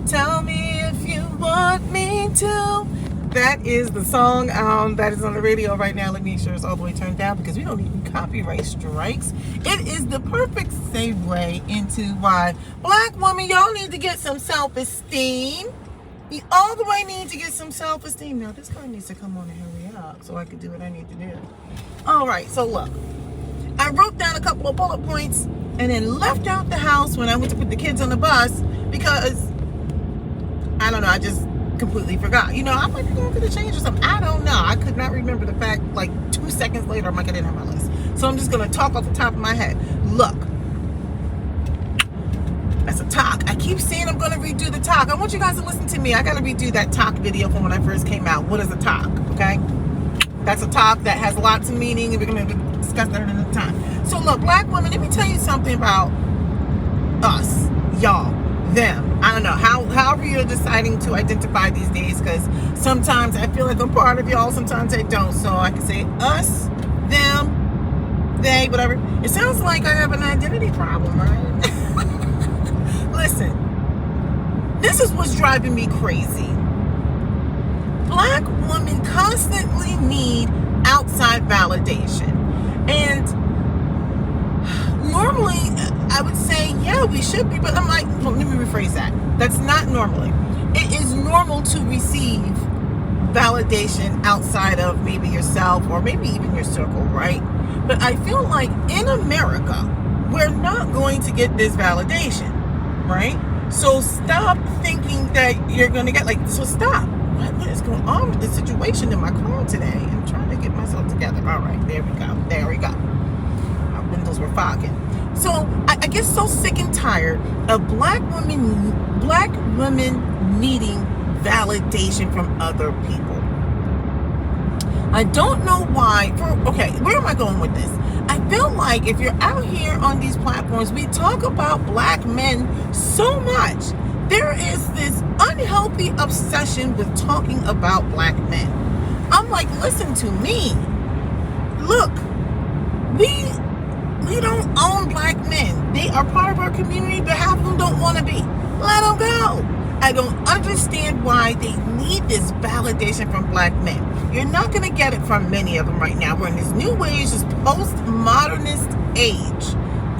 Tell me if you want me to. That is the song that is on the radio right now. Let me make sure it's all the way turned down because we don't need any copyright strikes. It is the perfect segue into why black women, y'all need to get some self-esteem. You all the way need to get some self-esteem. Now, this guy needs to come on and hurry up so I can do what I need to do. All right, so look. I wrote down a couple of bullet points and then left out the house when I went to put the kids on the bus because, I don't know, I just completely forgot. You know, I might be going for the change or something. I don't know. I could not remember the fact, like 2 seconds later, I'm like, I didn't have my list. So I'm just going to talk off the top of my head. Look. That's a talk. I keep saying I'm going to redo the talk. I want you guys to listen to me. I got to redo that talk video from when I first came out. What is a talk? Okay? That's a talk that has lots of meaning, and we're going to discuss that another time. So look, black women, let me tell you something about us, y'all, them. I don't know, however you're deciding to identify these days, because sometimes I feel like I'm part of y'all, sometimes I don't. So I can say us, them, they, whatever. It sounds like I have an identity problem, right? Listen, this is what's driving me crazy. Black women constantly need outside validation. And normally, I would say, yeah, we should be, but I'm like, well, let me rephrase that. That's not normally. It is normal to receive validation outside of maybe yourself or maybe even your circle, right? But I feel like in America, we're not going to get this validation, right? So stop thinking that you're going to get, like, so stop. What is going on with the situation in my car today? I'm trying to get myself together. All right, there we go. There we go. My windows were fogging. So I get so sick and tired of black women needing validation from other people. I don't know why. Okay, where am I going with this? I feel like if you're out here on these platforms, we talk about black men so much. There is this unhealthy obsession with talking about black men. I'm like, listen to me. Look, we don't own black men. They are part of our community, but half of them don't want to be. Let them go. I don't understand why they need this validation from black men. You're not going to get it from many of them right now. We're in this new age, this postmodernist age.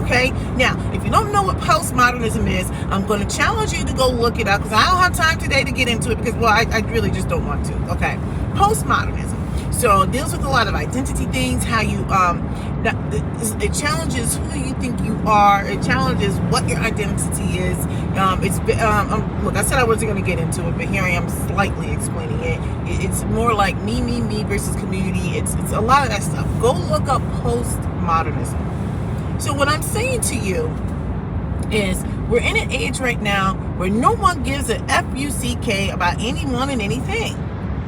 Okay? Now, if you don't know what postmodernism is, I'm going to challenge you to go look it up because I don't have time today to get into it because, well, I really just don't want to. Okay? Postmodernism. So it deals with a lot of identity things, how you, it challenges who you think you are. It challenges what your identity is. Look, I said I wasn't going to get into it, but here I am slightly explaining it. It's more like me versus community. It's a lot of that stuff. Go look up postmodernism. So what I'm saying to you is we're in an age right now where no one gives a F-U-C-K about anyone and anything.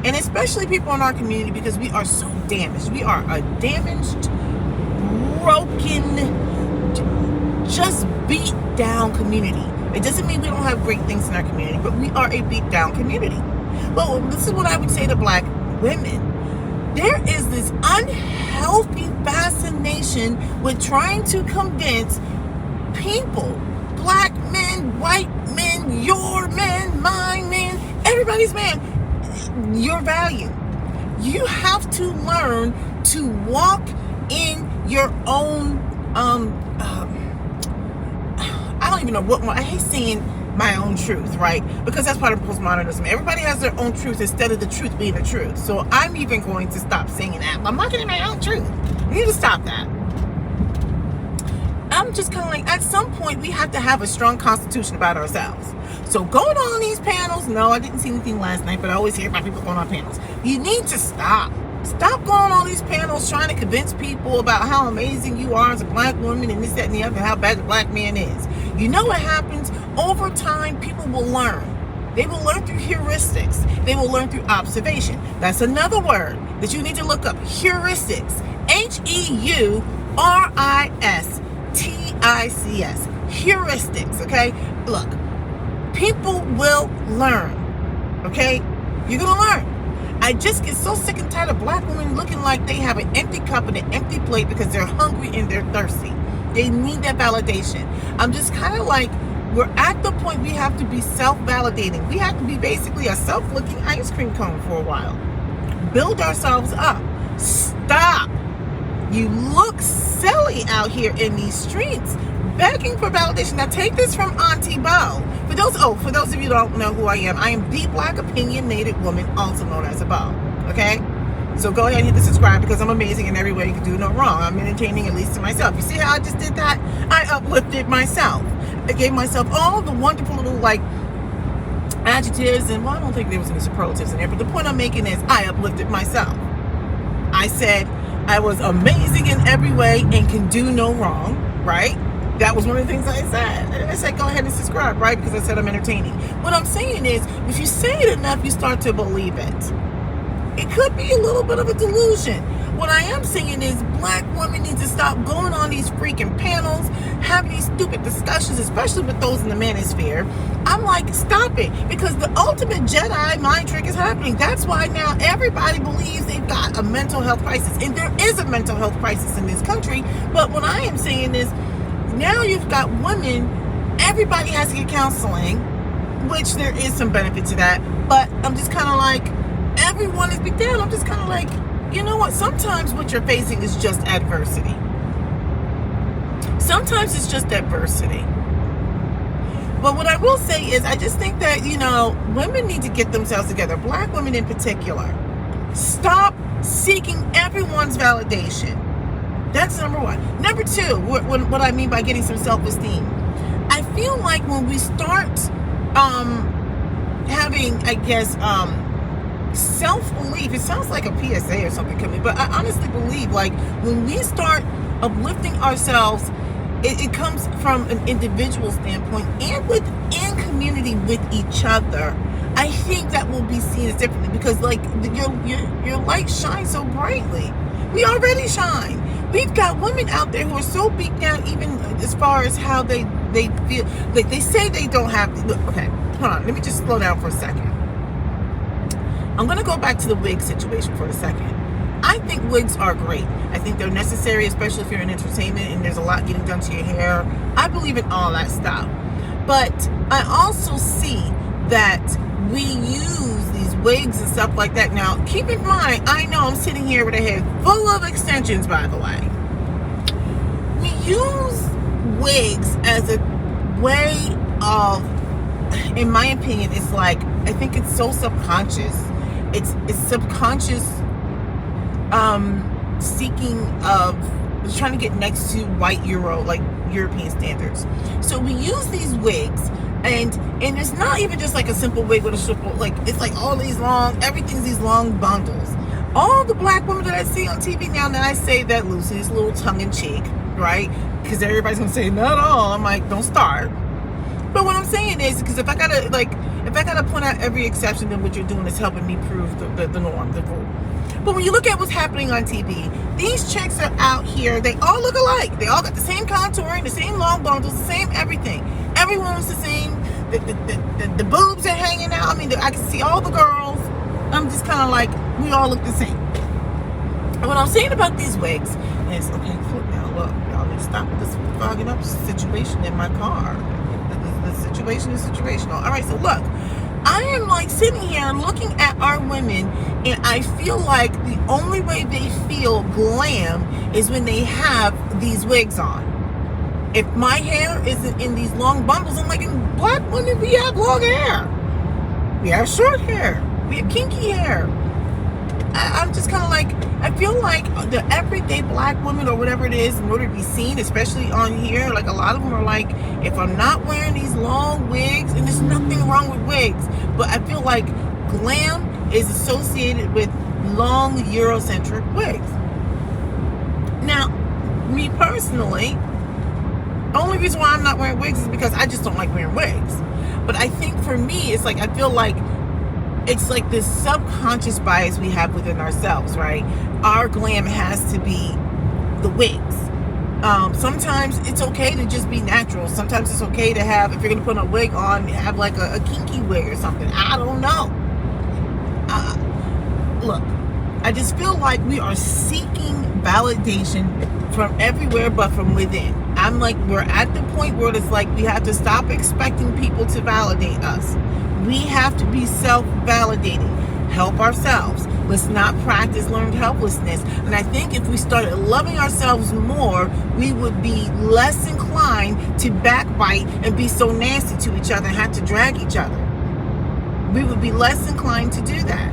And especially people in our community because we are so damaged. We are a damaged, broken, just beat down community. It doesn't mean we don't have great things in our community, but we are a beat down community. Well, this is what I would say to black women. There is this unhealthy fascination with trying to convince people, black men, white men, your man, my man, everybody's man, your value. You have to learn to walk in your own, I don't even know what, I hate saying my own truth, right? Because that's part of postmodernism. Everybody has their own truth instead of the truth being the truth. So I'm even going to stop saying that. I'm not getting my own truth. You need to stop that. I'm just kind of like, at some point, we have to have a strong constitution about ourselves. So going on these panels, no, I didn't see anything last night, but I always hear about people going on panels. You need to stop. Stop going on all these panels trying to convince people about how amazing you are as a black woman and this, that, and the other, and how bad the black man is. You know what happens? Over time, people will learn. They will learn through heuristics. They will learn through observation. That's another word that you need to look up. Heuristics. Heuristics. Heuristics, okay? Look, people will learn, okay? You're going to learn. I just get so sick and tired of black women looking like they have an empty cup and an empty plate because they're hungry and they're thirsty. They need that validation. I'm just kind of like, We're at the point we have to be self-validating. We have to be basically a self-looking ice cream cone for a while. Build ourselves up. Stop. You look silly out here in these streets begging for validation. Now take this from Auntie Bo. For those of you who don't know who I am the Black opinionated woman, also known as a Bo. Okay? So go ahead and hit the subscribe because I'm amazing in every way. You can do no wrong. I'm entertaining, at least to myself. You see how I just did that? I uplifted myself. I gave myself all the wonderful little adjectives, and well, I don't think there was any superlatives in there, but the point I'm making is I uplifted myself. I said I was amazing in every way and can do no wrong, right? That was one of the things I said. And I said, go ahead and subscribe, right? Because I said I'm entertaining. What I'm saying is, if you say it enough, you start to believe it. It could be a little bit of a delusion. What I am saying is Black women need to stop going on these freaking panels, having these stupid discussions, especially with those in the manosphere. I'm like, stop it. Because the ultimate Jedi mind trick is happening. That's why now everybody believes they've got a mental health crisis. And there is a mental health crisis in this country. But what I am saying is, now you've got women, everybody has to get counseling, which there is some benefit to that. But I'm just kind of like, everyone is beat down. I'm just kind of like, you know what? Sometimes what you're facing is just adversity. Sometimes it's just adversity. But what I will say is, I just think that, women need to get themselves together. Black women in particular. Stop seeking everyone's validation. That's number one. Number two, what I mean by getting some self-esteem. I feel like when we start having, self-belief, it sounds like a PSA or something coming, but I honestly believe when we start uplifting ourselves, it comes from an individual standpoint and within community with each other. I think that will be seen as differently because your light shines so brightly. We already shine. We've got women out there who are so beat down, even as far as how they feel. Like they say they don't have. Look, okay, hold on. Let me just slow down for a second. I'm going to go back to the wig situation for a second. I think wigs are great. I think they're necessary, especially if you're in entertainment and there's a lot getting done to your hair. I believe in all that stuff. But I also see that we use these wigs and stuff like that. Now, keep in mind, I know I'm sitting here with a head full of extensions, by the way. We use wigs as a way of, in my opinion, it's like, I think it's so subconscious. It's subconscious seeking of trying to get next to white European standards. So we use these wigs, and it's not even just like a simple wig with a triple, it's like all these everything's these long bundles. All the Black women that I see on TV now I say that loosely, it's a little tongue-in-cheek, right? Because everybody's gonna say, not all. I'm like, don't start. But what I'm saying is, because if I gotta point out every exception, then what you're doing is helping me prove the norm, the rule. But when you look at what's happening on TV, these chicks are out here, they all look alike. They all got the same contouring, the same long bundles, the same everything. Everyone's the same. The boobs are hanging out. I mean, I can see all the girls. I'm just kind of like, we all look the same. And what I'm saying about these wigs is, okay, now look, y'all need to stop with this fogging up situation in my car. The situation is situational. All right, so look, I am sitting here looking at our women, and I feel like the only way they feel glam is when they have these wigs on. If my hair isn't in these long bundles, I'm like, in Black women, we have long hair. We have short hair. We have kinky hair. I'm just kind of like, I feel like the everyday Black woman or whatever it is, in order to be seen, especially on here, a lot of them are like, if I'm not wearing these long wigs, and there's nothing wrong with wigs, but I feel like glam is associated with long Eurocentric wigs. Now, me personally, the only reason why I'm not wearing wigs is because I just don't like wearing wigs. But I think for me, it's like, I feel like it's like this subconscious bias we have within ourselves, right? Our glam has to be the wigs. Sometimes it's okay to just be natural. Sometimes it's okay to have, if you're going to put a wig on, have a kinky wig or something. I don't know. Look, I just feel like we are seeking validation from everywhere but from within. I'm like, we're at the point where it's like we have to stop expecting people to validate us. We have to be self-validating. Help ourselves. Let's not practice learned helplessness. And I think if we started loving ourselves more, we would be less inclined to backbite and be so nasty to each other and have to drag each other. We would be less inclined to do that.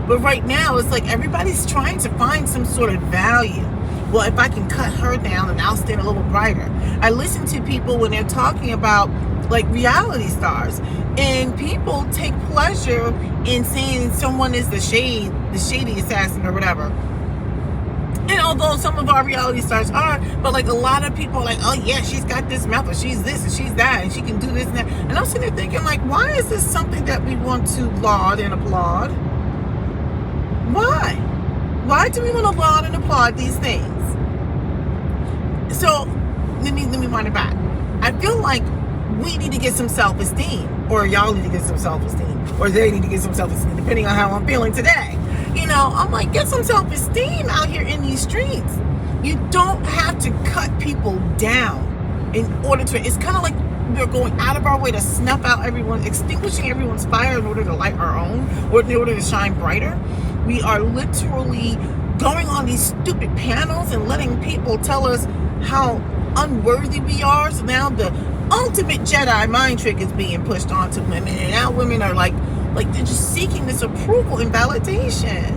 But right now, it's like everybody's trying to find some sort of value. Well, if I can cut her down and I'll stand a little brighter. I listen to people when they're talking about like reality stars, and people take pleasure in saying someone is the shady assassin or whatever. And although some of our reality stars are, but like a lot of people are like, oh yeah, she's got this mouth, or she's this and she's that, and she can do this and that. And I'm sitting there thinking, like, why is this something that we want to laud and applaud? Why? Why do we want to laud and applaud these things? So let me wind it back. I feel like we need to get some self-esteem, or y'all need to get some self-esteem, or they need to get some self-esteem, depending on how I'm feeling today. You know, I'm like, get some self-esteem out here in these streets. You don't have to cut people down in order to, it's kind of like we're going out of our way to snuff out everyone, extinguishing everyone's fire in order to light our own, or in order to shine brighter. We are literally going on these stupid panels and letting people tell us how unworthy we are. So now the ultimate Jedi mind trick is being pushed onto women, and now women are like they're just seeking this approval and validation.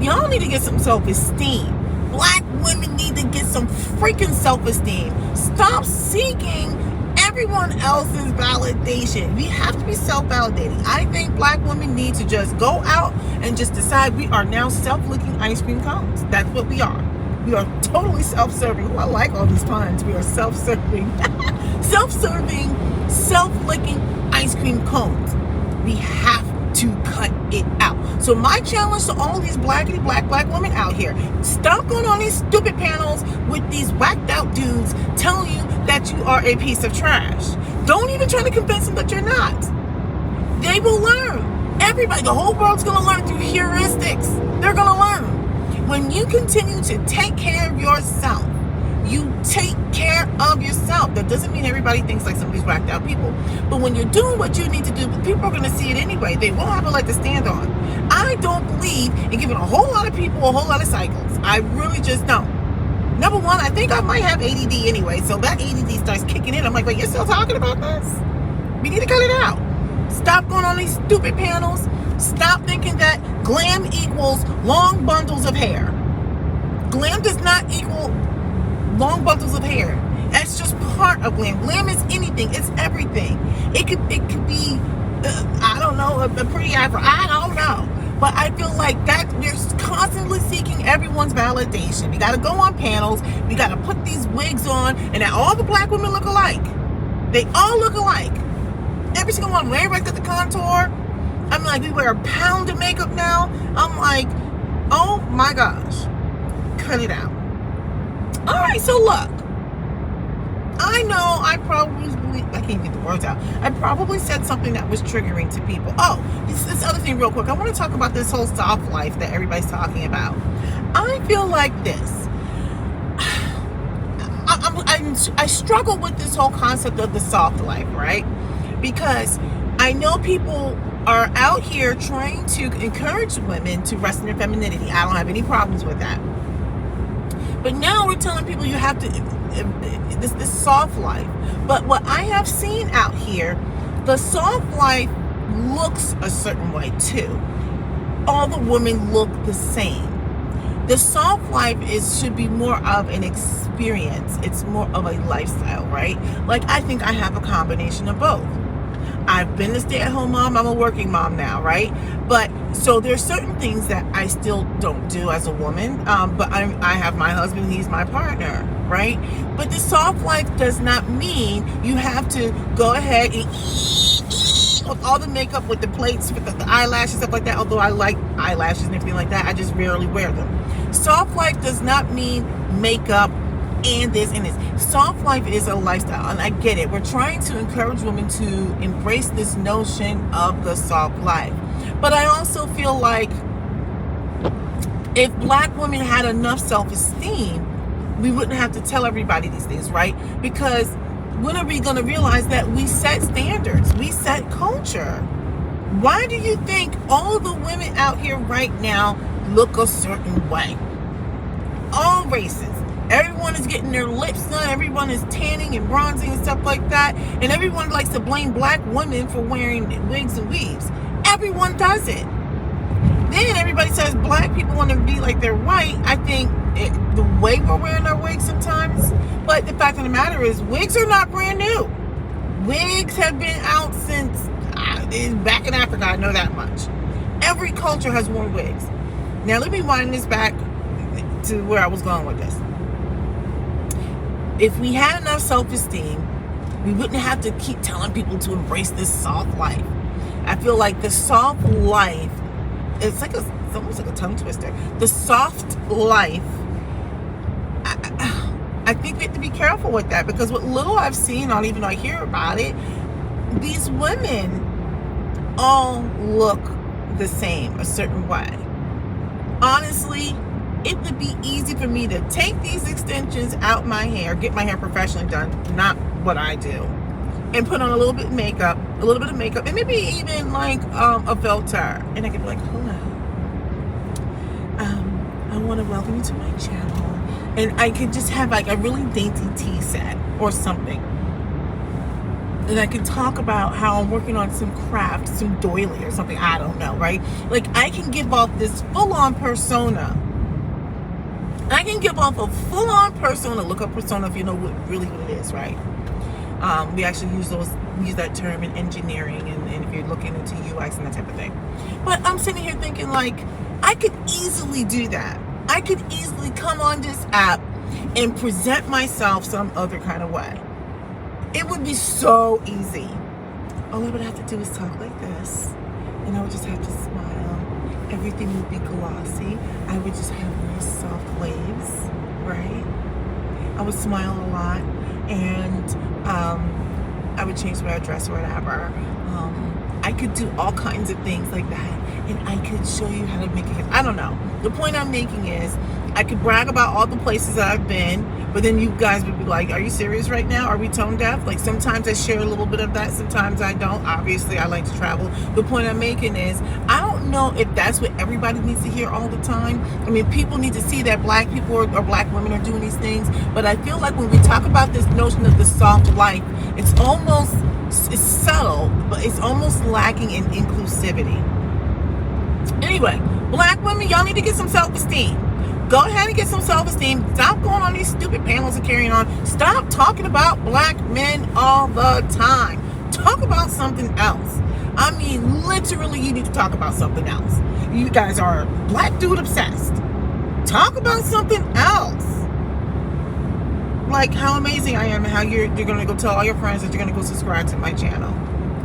Y'all need to get some self-esteem. Black women need to get some freaking self-esteem. Stop seeking everyone else's validation. We have to be self-validating. I think black women need to just go out and just decide we are now self-licking ice cream cones. That's what we are. We are totally self-serving. Oh, I like all these puns. We are self-serving. Self-serving, self-licking ice cream cones. We have to cut it out. So my challenge to all these black women out here, stop going on these stupid panels with these whacked out dudes telling you that you are a piece of trash. Don't even try to convince them that you're not. They will learn. Everybody, the whole world's going to learn through heuristics. They're going to learn. When you continue to take care of yourself, you take care of yourself. That doesn't mean everybody thinks like some of these whacked out people. But when you're doing what you need to do, people are going to see it anyway. They won't have a leg to stand on. I don't believe in giving a whole lot of people a whole lot of cycles. I really just don't. Number one, I think I might have ADD anyway. So that ADD starts kicking in. I'm like, wait, you're still talking about this? We need to cut it out. Stop going on these stupid panels. Stop thinking that glam equals long bundles of hair. Glam does not equal long bundles of hair. That's just part of glam. Glam is anything. It's everything. It could be, I don't know, a pretty afro. I don't know. But I feel like that we're constantly seeking everyone's validation. We got to go on panels. We got to put these wigs on, and then all the black women look alike. They all look alike. Every single one. Everybody's got the contour. I'm like, we wear a pound of makeup now. I'm like, oh my gosh. Cut it out. All right, so look. I know I can't get the words out. I probably said something that was triggering to people. Oh, this other thing real quick. I want to talk about this whole soft life that everybody's talking about. I feel like this. I struggle with this whole concept of the soft life, right? Because I know people are out here trying to encourage women to rest in their femininity. I don't have any problems with that. But now we're telling people you have to, this soft life. But what I have seen out here, the soft life looks a certain way too. All the women look the same. The soft life should be more of an experience. It's more of a lifestyle, right? Like, I think I have a combination of both. I've been a stay-at-home mom. I'm a working mom now, right? But so there's certain things that I still don't do as a woman. But I have my husband. He's my partner, right? But the soft life does not mean you have to go ahead and with all the makeup, with the plates, with the eyelashes, stuff like that. Although I like eyelashes and everything like that, I just rarely wear them. Soft life does not mean makeup and this and this. Soft life is a lifestyle, and I get it. We're trying to encourage women to embrace this notion of the soft life. But I also feel like if black women had enough self-esteem, we wouldn't have to tell everybody these things, right? Because when are we going to realize that we set standards, we set culture? Why do you think all the women out here right now look a certain way? All races. Everyone is getting their lips done. Everyone is tanning and bronzing and stuff like that. And everyone likes to blame black women for wearing wigs and weaves. Everyone does it. Then everybody says black people want to be like they're white. I think the way we're wearing our wigs sometimes. But the fact of the matter is, wigs are not brand new. Wigs have been out since back in Africa. I know that much. Every culture has worn wigs. Now let me wind this back to where I was going with this. If we had enough self-esteem, we wouldn't have to keep telling people to embrace this soft life. I feel like the soft life, it's almost like a tongue twister. The soft life, I think we have to be careful with that, because what little I've seen, not even I hear about it, these women all look the same, a certain way. Honestly, it would be easy for me to take these extensions out my hair, get my hair professionally done, not what I do, and put on a little bit of makeup, and maybe even like a filter, and I could be like, hello, I want to welcome you to my channel, and I could just have like a really dainty tea set or something, and I can talk about how I'm working on some craft, some doily or something, I don't know, right? Like, I can give off this full-on persona. I can give off a full-on persona. Look up persona if you know what it is, right? We actually use that term in engineering, and if you're looking into UX and that type of thing. But I'm sitting here thinking, like, I could easily do that. I could easily come on this app and present myself some other kind of way. It would be so easy. All I would have to do is talk like this, and I would just have to smile. Everything would be glossy. I would just have very soft waves, right? I would smile a lot, and I would change the way I dress or whatever. I could do all kinds of things like that, and I could show you how to make it. I don't know. The point I'm making is, I could brag about all the places that I've been, but then you guys would be like, are you serious right now? Are we tone deaf? Like, sometimes I share a little bit of that, sometimes I don't. Obviously, I like to travel. The point I'm making is, I don't know if that's what everybody needs to hear all the time. I mean, people need to see that black people or black women are doing these things, but I feel like when we talk about this notion of the soft life, it's subtle, but it's almost lacking in inclusivity. Anyway, black women, y'all need to get some self-esteem. Go ahead and get some self-esteem. Stop going on these stupid panels and carrying on. Stop talking about black men all the time. Talk about something else. I mean, literally, you need to talk about something else. You guys are black dude obsessed. Talk about something else. Like how amazing I am, and how you're going to go tell all your friends that you're going to go subscribe to my channel.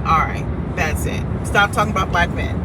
All right, that's it. Stop talking about black men.